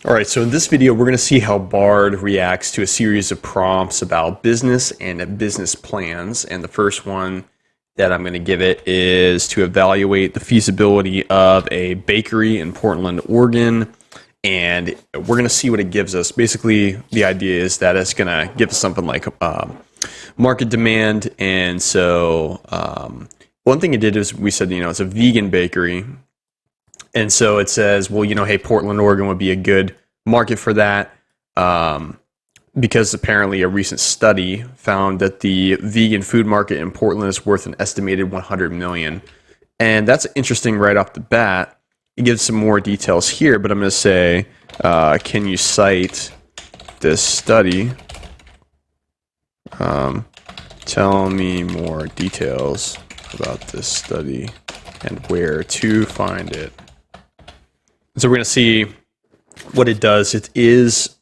All right, so in this video, we're going to see how BARD reacts to a series of prompts about business and business plans. And the first one that I'm going to give it is to evaluate the feasibility of a bakery in Portland, Oregon. And we're going to see what it gives us. Basically, the idea is that it's going to give us something like market demand. And so one thing it did is we said, it's a vegan bakery. And so it says, well, hey, Portland, Oregon would be a good market for that because apparently a recent study found that the vegan food market in Portland is worth an estimated 100 million. And that's interesting right off the bat. It gives some more details here, but I'm going to say, can you cite this study? Tell me more details about this study and where to find it. So we're going to see what it does. It is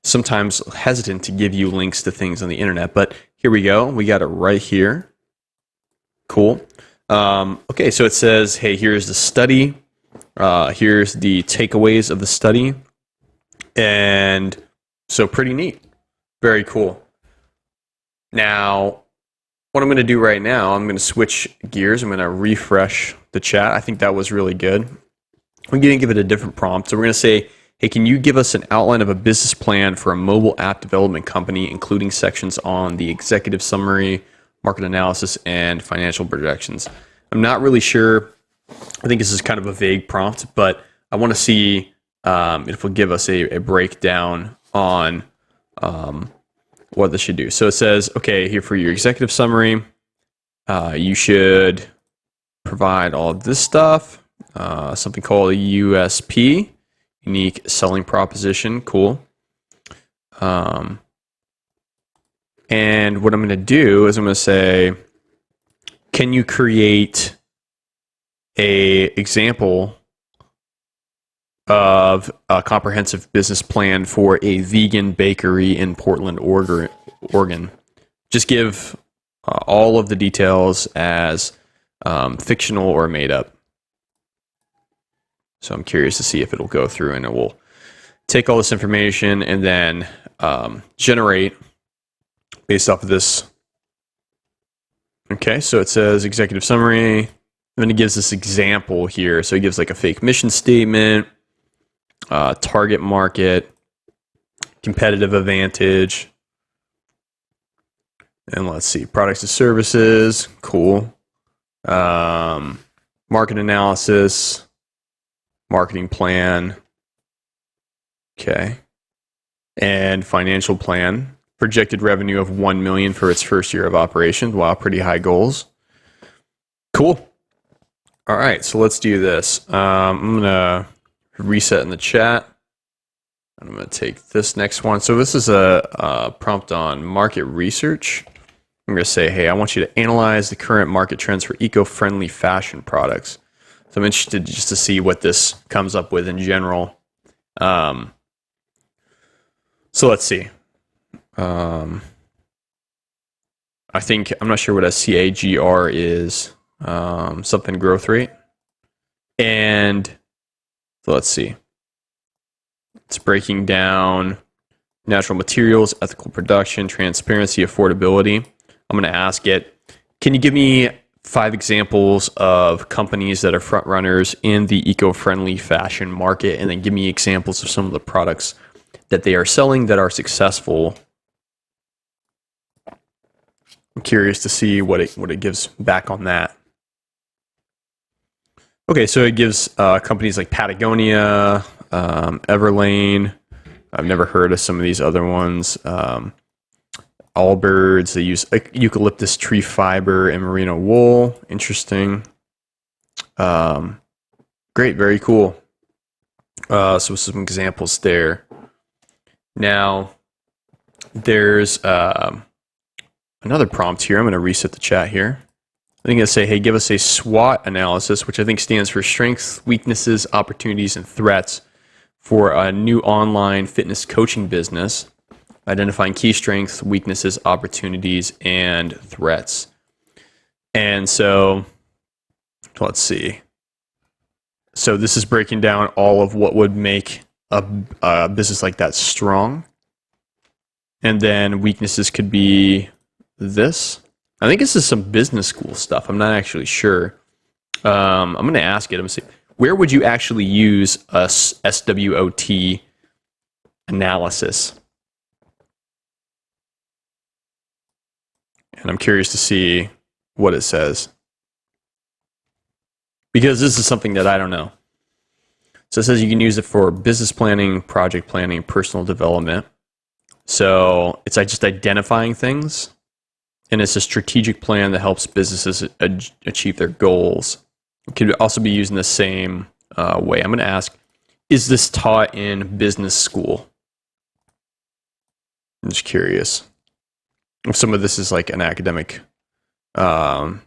sometimes hesitant to give you links to things on the internet, but here we go. We got it right here. Cool. Okay, so it says, hey, here's the study. Here's the takeaways of the study. And so pretty neat. Very cool. Now, what I'm going to do right now, I'm going to switch gears. I'm going to refresh the chat. I think that was really good. We're going to give it a different prompt. So we're going to say, hey, can you give us an outline of a business plan for a mobile app development company, including sections on the executive summary, market analysis, and financial projections? I'm not really sure. I think this is kind of a vague prompt, but I want to see if it'll give us a breakdown on what this should do. So it says, okay, here for your executive summary, you should provide all of this stuff. Something called a USP, unique selling proposition. Cool. And what I'm going to do is I'm going to say, can you create a example of a comprehensive business plan for a vegan bakery in Portland, Oregon? Just give all of the details as fictional or made up. So I'm curious to see if it'll go through and it will take all this information and then generate based off of this. Okay, so it says executive summary, and then it gives this example here. So it gives like a fake mission statement, target market, competitive advantage, and let's see, products and services, cool. Market analysis, marketing plan, okay, and financial plan. Projected revenue of 1 million for its first year of operation. Wow, pretty high goals. Cool. All right, so let's do this. I'm gonna reset in the chat. I'm gonna take this next one. So this is a prompt on market research. I'm gonna say, hey, I want you to analyze the current market trends for eco-friendly fashion products. So I'm interested just to see what this comes up with in general. So let's see. I think, I'm not sure what a CAGR is. Something growth rate. And so let's see. It's breaking down natural materials, ethical production, transparency, affordability. I'm going to ask it, can you give me 5 examples of companies that are front runners in the eco-friendly fashion market, and then give me examples of some of the products that they are selling that are successful. I'm curious to see what it gives back on that. Okay, so it gives companies like Patagonia, Everlane. I've never heard of some of these other ones. Allbirds, they use eucalyptus tree fiber and merino wool. Interesting. Great, very cool. So some examples there. Now, there's another prompt here. I'm going to reset the chat here. I'm going to say, hey, give us a SWOT analysis, which I think stands for strengths, weaknesses, opportunities, and threats for a new online fitness coaching business. Identifying key strengths, weaknesses, opportunities, and threats. And so, let's see. So this is breaking down all of what would make a business like that strong. And then weaknesses could be this. I think this is some business school stuff. I'm not actually sure. I'm going to ask it. I'm going to see, where would you actually use a SWOT analysis? And I'm curious to see what it says, because this is something that I don't know. So it says you can use it for business planning, project planning, personal development. So it's like just identifying things, and it's a strategic plan that helps businesses achieve their goals. It could also be used in the same way. I'm going to ask, is this taught in business school? I'm just curious if some of this is like an academic concept.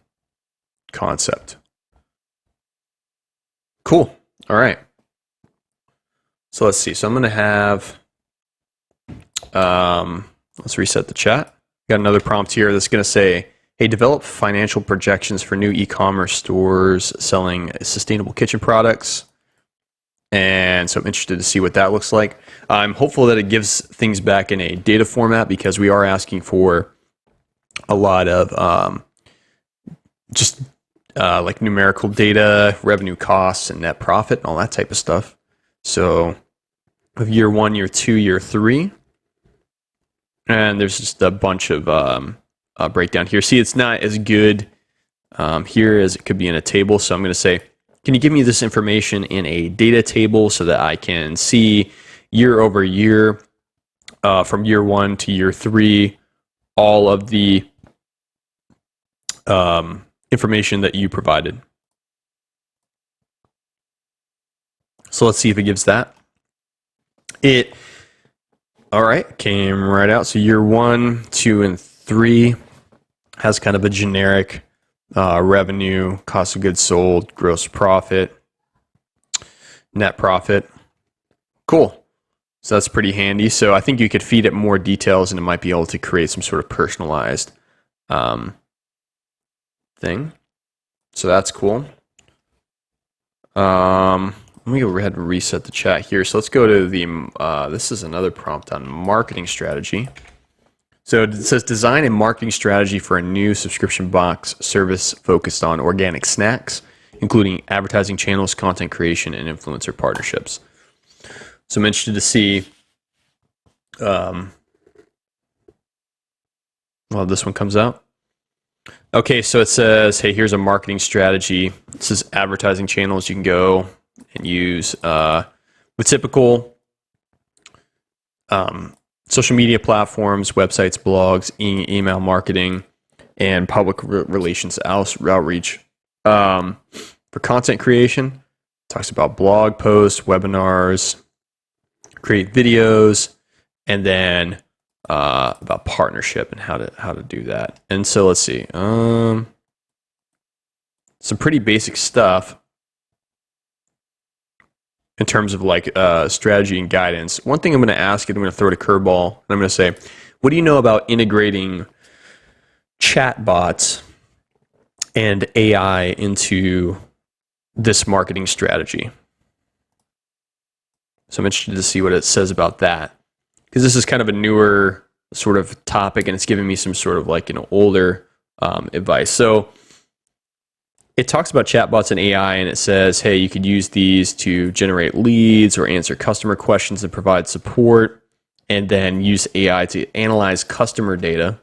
Cool. All right. So let's see. So I'm going to have, let's reset the chat. Got another prompt here that's going to say, hey, develop financial projections for new e-commerce stores selling sustainable kitchen products. And so I'm interested to see what that looks like. I'm hopeful that it gives things back in a data format, because we are asking for a lot of just like numerical data, revenue, costs, and net profit, and all that type of stuff. So of year 1, year 2, year 3. And there's just a bunch of breakdown here. See, it's not as good here as it could be in a table. So I'm going to say, can you give me this information in a data table so that I can see year over year, from year 1 to year 3, all of the information that you provided. So let's see if it gives that. All right, came right out. So year 1, 2, and 3 has kind of a generic revenue, cost of goods sold, gross profit, net profit. Cool. So that's pretty handy. So I think you could feed it more details, and it might be able to create some sort of personalized thing. So that's cool. Let me go ahead and reset the chat here. So let's go to the, this is another prompt on marketing strategy. So it says design a marketing strategy for a new subscription box service focused on organic snacks, including advertising channels, content creation, and influencer partnerships. So I'm interested to see, well, this one comes out. Okay, so it says, hey, here's a marketing strategy. It says advertising channels you can go and use with typical social media platforms, websites, blogs, email marketing, and public relations outreach. For content creation, talks about blog posts, webinars, create videos, and then about partnership and how to do that. And so let's see, some pretty basic stuff in terms of like strategy and guidance. One thing I'm going to ask it, I'm going to throw it a curveball, and I'm going to say, what do you know about integrating chatbots and AI into this marketing strategy? So I'm interested to see what it says about that, because this is kind of a newer sort of topic, and it's giving me some sort of like, older advice. So it talks about chatbots and AI, and it says, hey, you could use these to generate leads or answer customer questions and provide support, and then use AI to analyze customer data.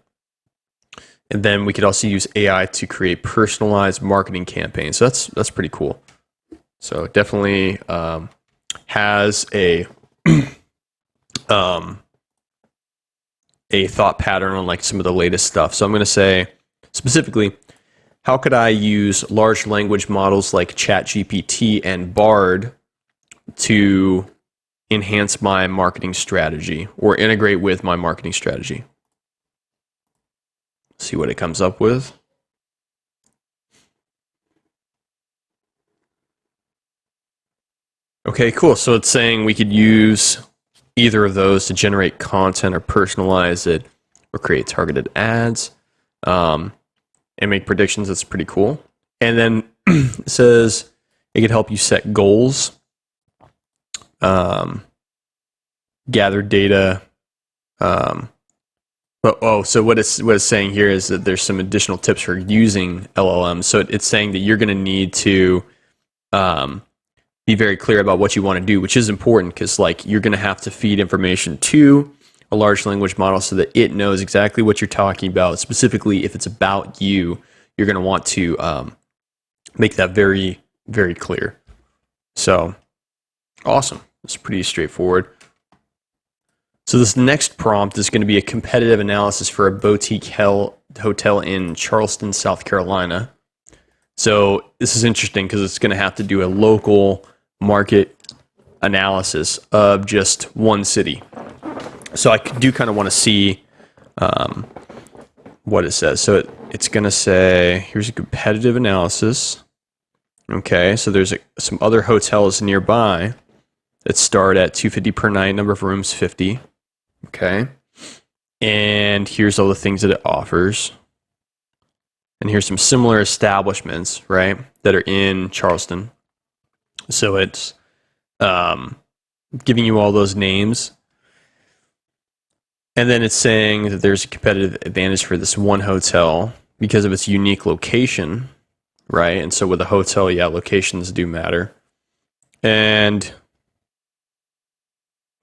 And then we could also use AI to create personalized marketing campaigns. So that's pretty cool. So definitely has a thought pattern on like some of the latest stuff. So I'm going to say specifically, how could I use large language models like ChatGPT and BARD to enhance my marketing strategy or integrate with my marketing strategy? See what it comes up with. Okay, cool. So it's saying we could use either of those to generate content or personalize it or create targeted ads. And make predictions. That's pretty cool. And then it says it could help you set goals. gather data. So what it's saying here is that there's some additional tips for using LLMs. So it's saying that you're going to need to be very clear about what you want to do, which is important because like you're going to have to feed information to a large language model so that it knows exactly what you're talking about. Specifically, if it's about you, you're going to want to make that very, very clear. So awesome. It's pretty straightforward. So this next prompt is going to be a competitive analysis for a boutique hotel in Charleston, South Carolina. So this is interesting because it's going to have to do a local market analysis of just one city. So I do kind of want to see what it says. So it's going to say, here's a competitive analysis. Okay, so there's some other hotels nearby that start at $250 per night, number of rooms 50. Okay, and here's all the things that it offers. And here's some similar establishments, right, that are in Charleston. So it's giving you all those names. And then it's saying that there's a competitive advantage for this one hotel because of its unique location, right? And so with a hotel, yeah, locations do matter. And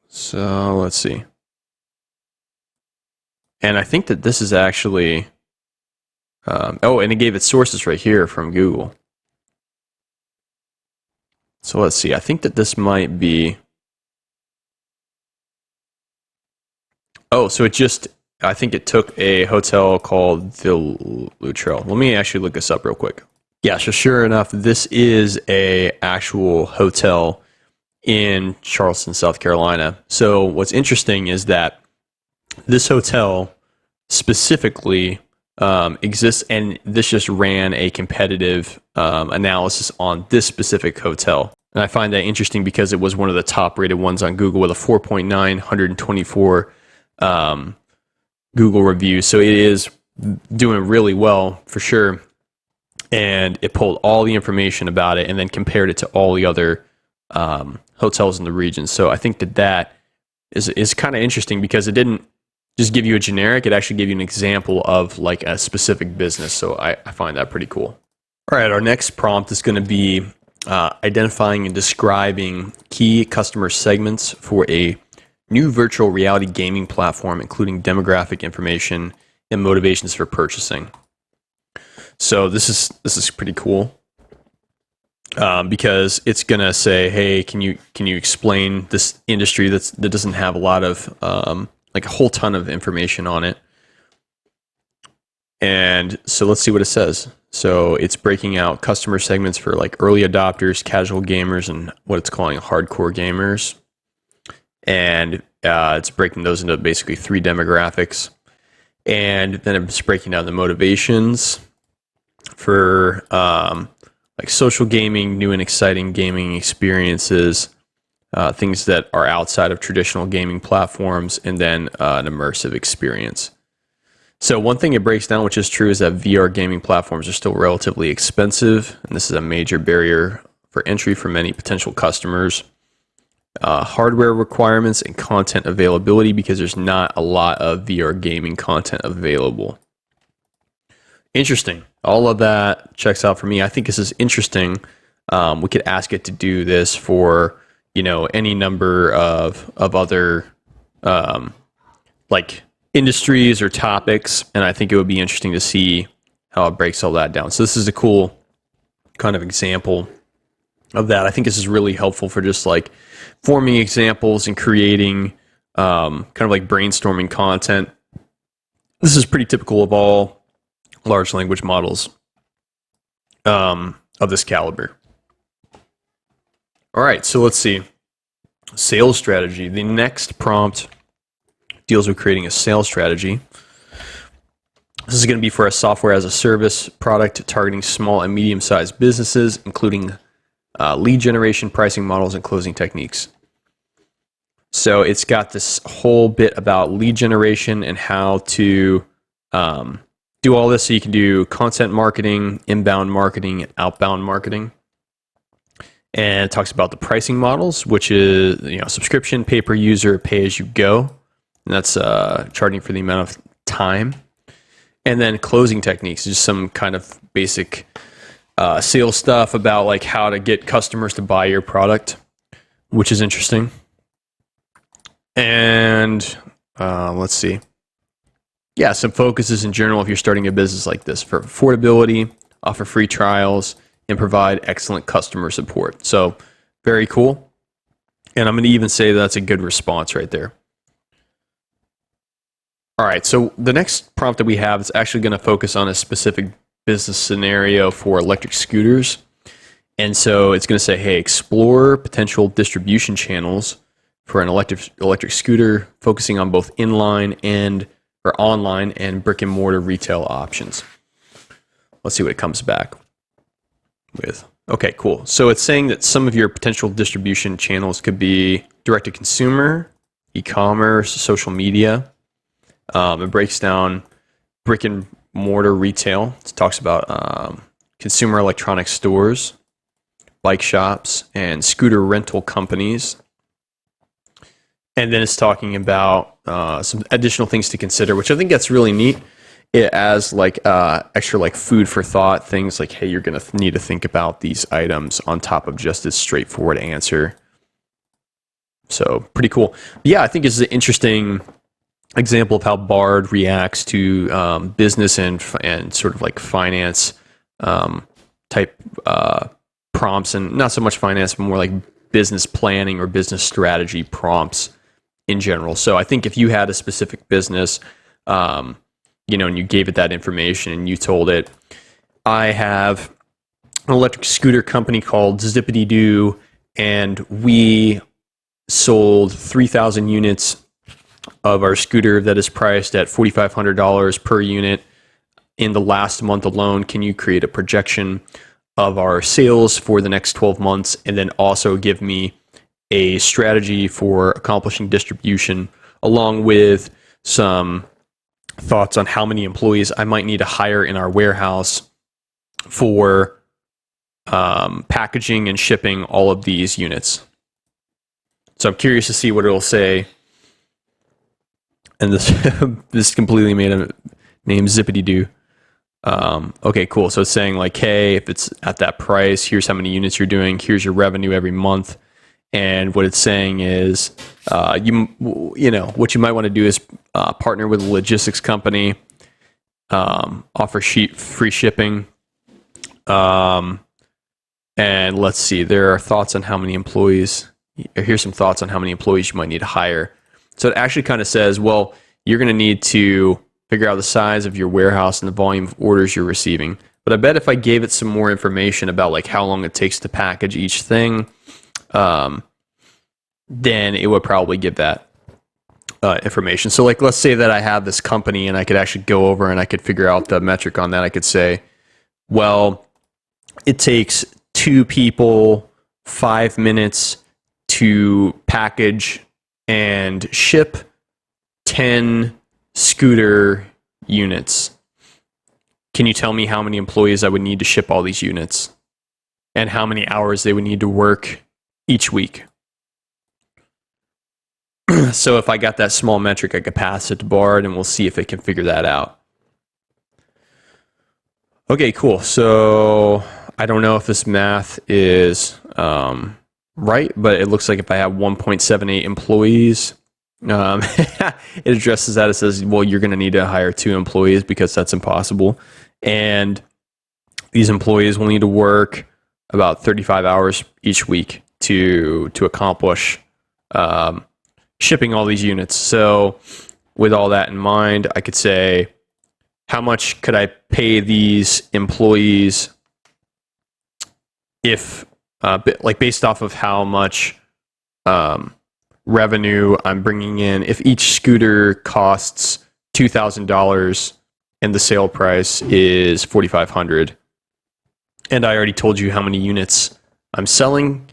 so let's see. And I think that this is actually, and it gave its sources right here from Google. So let's see, I think that this might be, so I think it took a hotel called the Luttrell. Let me actually look this up real quick. Yeah, so sure enough, this is a actual hotel in Charleston, South Carolina. So what's interesting is that this hotel specifically exists, and this just ran a competitive analysis on this specific hotel. And I find that interesting because it was one of the top rated ones on Google with a 4.9, 124 Google reviews. So it is doing really well for sure. And it pulled all the information about it and then compared it to all the other hotels in the region. So I think that is kind of interesting because it didn't just give you a generic, it actually gave you an example of like a specific business. So I find that pretty cool. All right, our next prompt is going to be identifying and describing key customer segments for a new virtual reality gaming platform, including demographic information and motivations for purchasing. So this is pretty cool because it's going to say, hey, can you explain this industry that doesn't have a lot of like a whole ton of information on it. And so let's see what it says. So it's breaking out customer segments for like early adopters, casual gamers, and what it's calling hardcore gamers. And it's breaking those into basically 3 demographics. And then it's breaking down the motivations for like social gaming, new and exciting gaming experiences, things that are outside of traditional gaming platforms, and then an immersive experience. So one thing it breaks down, which is true, is that VR gaming platforms are still relatively expensive, and this is a major barrier for entry for many potential customers. Hardware requirements and content availability, because there's not a lot of VR gaming content available. Interesting. All of that checks out for me. I think this is interesting. We could ask it to do this for, any number of other like industries or topics, and I think it would be interesting to see how it breaks all that down. So this is a cool kind of example of that. I think this is really helpful for just like forming examples and creating kind of like brainstorming content. This is pretty typical of all large language models of this caliber. All right, so let's see. Sales strategy. The next prompt deals with creating a sales strategy. This is going to be for a software as a service product targeting small and medium-sized businesses, including lead generation, pricing models, and closing techniques. So it's got this whole bit about lead generation and how to do all this. So you can do content marketing, inbound marketing, and outbound marketing. and it talks about the pricing models, which is subscription, pay per user, pay as you go, and that's charging for the amount of time. And then closing techniques, just some kind of basic sales stuff about like how to get customers to buy your product, which is interesting. And let's see. Yeah, some focuses in general if you're starting a business like this: for affordability, offer free trials, and provide excellent customer support. So very cool. And I'm going to even say that's a good response right there. All right, so the next prompt that we have is actually going to focus on a specific business scenario for electric scooters. And so it's going to say, hey, explore potential distribution channels for an electric scooter, focusing on both inline or online and brick and mortar retail options. Let's see what it comes back with. Okay, cool. So it's saying that some of your potential distribution channels could be direct to consumer, e-commerce, social media. It breaks down brick and mortar retail. It talks about consumer electronics stores, bike shops, and scooter rental companies. And then it's talking about some additional things to consider, which I think that's really neat. It as like extra like food for thought, things like, hey, you're going to need to think about these items on top of just this straightforward answer. So pretty cool. But yeah, I think it's an interesting example of how BARD reacts to business and sort of like finance type prompts, and not so much finance, but more like business planning or business strategy prompts in general. So I think if you had a specific business, and you gave it that information and you told it, I have an electric scooter company called Zippity Doo, and we sold 3,000 units of our scooter that is priced at $4,500 per unit in the last month alone. Can you create a projection of our sales for the next 12 months, and then also give me a strategy for accomplishing distribution, along with some thoughts on how many employees I might need to hire in our warehouse for packaging and shipping all of these units. So I'm curious to see what it'll say. And this this completely made a name, Zippity Doo. Okay, cool. So it's saying like, hey, if it's at that price, here's how many units you're doing. Here's your revenue every month. And what it's saying is, what you might want to do is partner with a logistics company, offer free shipping. And let's see, there are thoughts on how many employees. Here's some thoughts on how many employees you might need to hire. So it actually kind of says, well, you're going to need to figure out the size of your warehouse and the volume of orders you're receiving. But I bet if I gave it some more information about like how long it takes to package each thing, then it would probably give that information. So like, let's say that I have this company and I could actually go over and I could figure out the metric on that. I could say, well, it takes 2 people 5 minutes to package and ship 10 scooter units. Can you tell me how many employees I would need to ship all these units and how many hours they would need to work each week? So if I got that small metric, I could pass it to BARD and we'll see if it can figure that out. Okay, cool. So I don't know if this math is right, but it looks like if I have 1.78 employees, it addresses that. It says, well, you're going to need to hire 2 employees because that's impossible. And these employees will need to work about 35 hours each week to accomplish shipping all these units. So with all that in mind, I could say, how much could I pay these employees if, based off of how much revenue I'm bringing in? If each scooter costs $2,000 and the sale price is $4,500, and I already told you how many units I'm selling,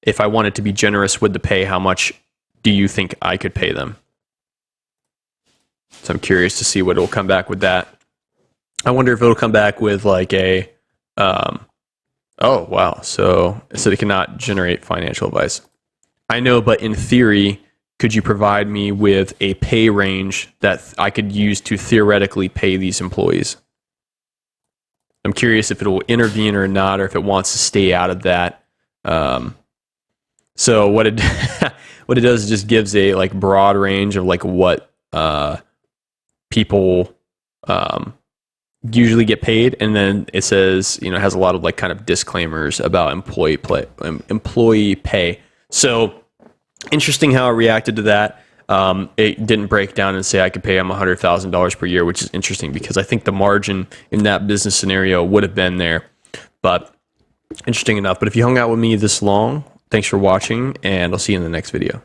if I wanted to be generous with the pay, how much do you think I could pay them? So I'm curious to see what it'll come back with that. I wonder if it'll come back with like a Oh, wow. So it said it cannot generate financial advice. I know, but in theory, could you provide me with a pay range that I could use to theoretically pay these employees? I'm curious if it will intervene or not, or if it wants to stay out of that. So what it what it does is just gives a like broad range of like what people usually get paid, and then it says, you know, it has a lot of like kind of disclaimers about employee pay. So interesting how it reacted to that. It didn't break down and say I could pay them $100,000 per year, which is interesting because I think the margin in that business scenario would have been there. But interesting enough. But if you hung out with me this long, thanks for watching, and I'll see you in the next video.